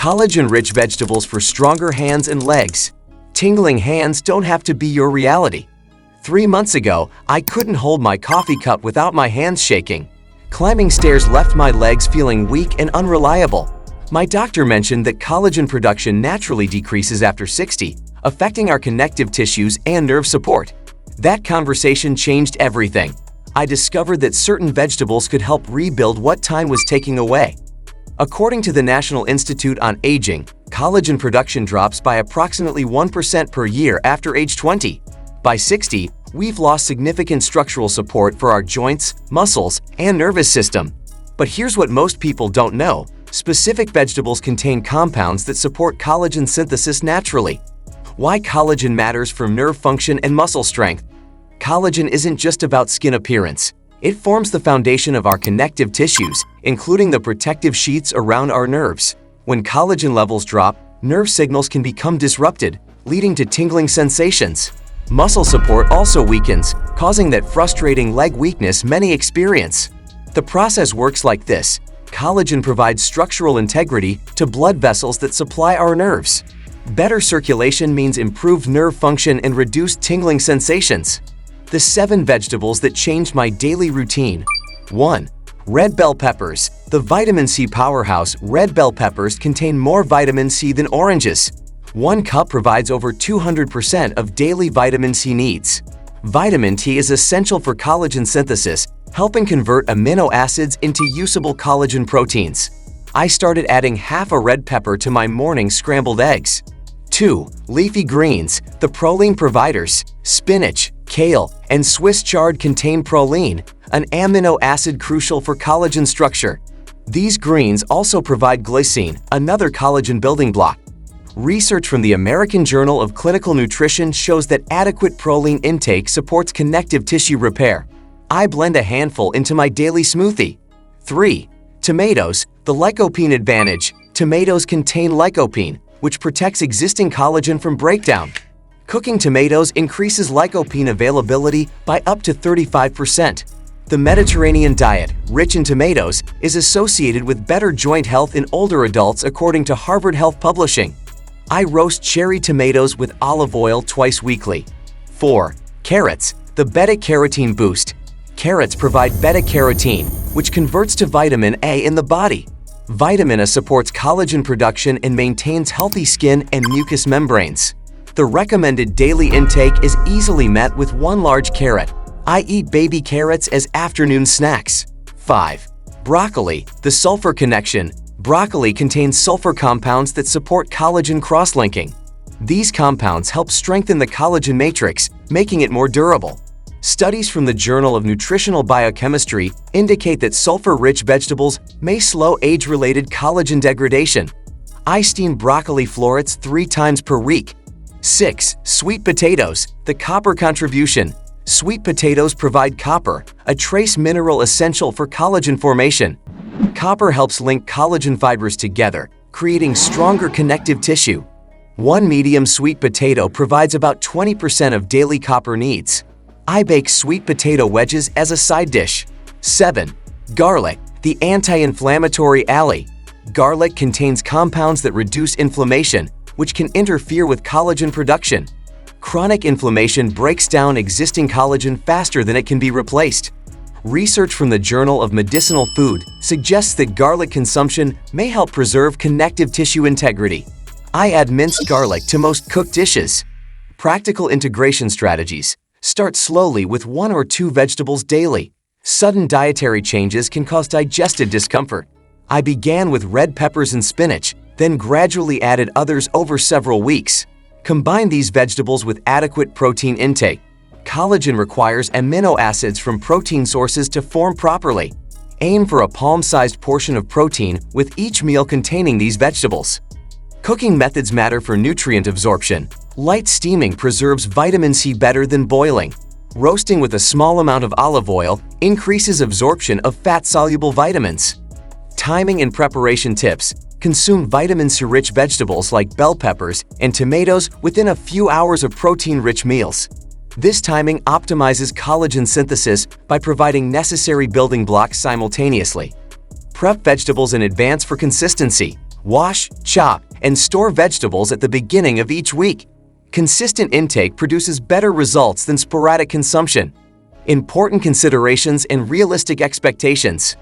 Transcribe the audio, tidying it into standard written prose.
Collagen-rich vegetables for stronger hands and legs. Tingling hands don't have to be your reality. 3 months ago, I couldn't hold my coffee cup without my hands shaking. Climbing stairs left my legs feeling weak and unreliable. My doctor mentioned that collagen production naturally decreases after 60, affecting our connective tissues and nerve support. That conversation changed everything. I discovered that certain vegetables could help rebuild what time was taking away. According to the National Institute on Aging, collagen production drops by approximately 1% per year after age 20. By 60, we've lost significant structural support for our joints, muscles, and nervous system. But here's what most people don't know. Specific vegetables contain compounds that support collagen synthesis naturally. Why collagen matters for nerve function and muscle strength. Collagen isn't just about skin appearance. It forms the foundation of our connective tissues, including the protective sheaths around our nerves. When collagen levels drop, nerve signals can become disrupted, leading to tingling sensations. Muscle support also weakens, causing that frustrating leg weakness many experience. The process works like this. Collagen provides structural integrity to blood vessels that supply our nerves. Better circulation means improved nerve function and reduced tingling sensations. The 7 vegetables that changed my daily routine. 1. Red bell peppers. The vitamin C powerhouse, red bell peppers contain more vitamin C than oranges. 1 cup provides over 200% of daily vitamin C needs. Vitamin T is essential for collagen synthesis, helping convert amino acids into usable collagen proteins. I started adding half a red pepper to my morning scrambled eggs. 2. Leafy greens. The proline providers, spinach, kale, and Swiss chard contain proline, an amino acid crucial for collagen structure. These greens also provide glycine, another collagen building block. Research from the American Journal of Clinical Nutrition shows that adequate proline intake supports connective tissue repair. I blend a handful into my daily smoothie. 3. Tomatoes. The lycopene advantage. Tomatoes contain lycopene, which protects existing collagen from breakdown. Cooking tomatoes increases lycopene availability by up to 35%. The Mediterranean diet, rich in tomatoes, is associated with better joint health in older adults according to Harvard Health Publishing. I roast cherry tomatoes with olive oil twice weekly. 4. Carrots. The beta-carotene boost. Carrots provide beta-carotene, which converts to vitamin A in the body. Vitamin A supports collagen production and maintains healthy skin and mucous membranes. The recommended daily intake is easily met with 1 large carrot. I eat baby carrots as afternoon snacks. 5. Broccoli. The sulfur connection. Broccoli contains sulfur compounds that support collagen cross-linking. These compounds help strengthen the collagen matrix, making it more durable. Studies from the Journal of Nutritional Biochemistry indicate that sulfur-rich vegetables may slow age-related collagen degradation. I steam broccoli florets 3 times per week. 6. Sweet potatoes. The copper contribution. Sweet potatoes provide copper, a trace mineral essential for collagen formation. Copper helps link collagen fibers together, creating stronger connective tissue. 1 medium sweet potato provides about 20% of daily copper needs. I bake sweet potato wedges as a side dish. 7. Garlic. The anti-inflammatory ally. Garlic contains compounds that reduce inflammation, which can interfere with collagen production. Chronic inflammation breaks down existing collagen faster than it can be replaced. Research from the Journal of Medicinal Food suggests that garlic consumption may help preserve connective tissue integrity. I add minced garlic to most cooked dishes. Practical integration strategies. Start slowly with 1 or 2 vegetables daily. Sudden dietary changes can cause digestive discomfort. I began with red peppers and spinach, then gradually added others over several weeks. Combine these vegetables with adequate protein intake. Collagen requires amino acids from protein sources to form properly. Aim for a palm-sized portion of protein with each meal containing these vegetables. Cooking methods matter for nutrient absorption. Light steaming preserves vitamin C better than boiling. Roasting with a small amount of olive oil increases absorption of fat-soluble vitamins. Timing and preparation tips. Consume vitamin C-rich vegetables like bell peppers and tomatoes within a few hours of protein-rich meals. This timing optimizes collagen synthesis by providing necessary building blocks simultaneously. Prep vegetables in advance for consistency. Wash, chop, and store vegetables at the beginning of each week. Consistent intake produces better results than sporadic consumption. Important considerations and realistic expectations.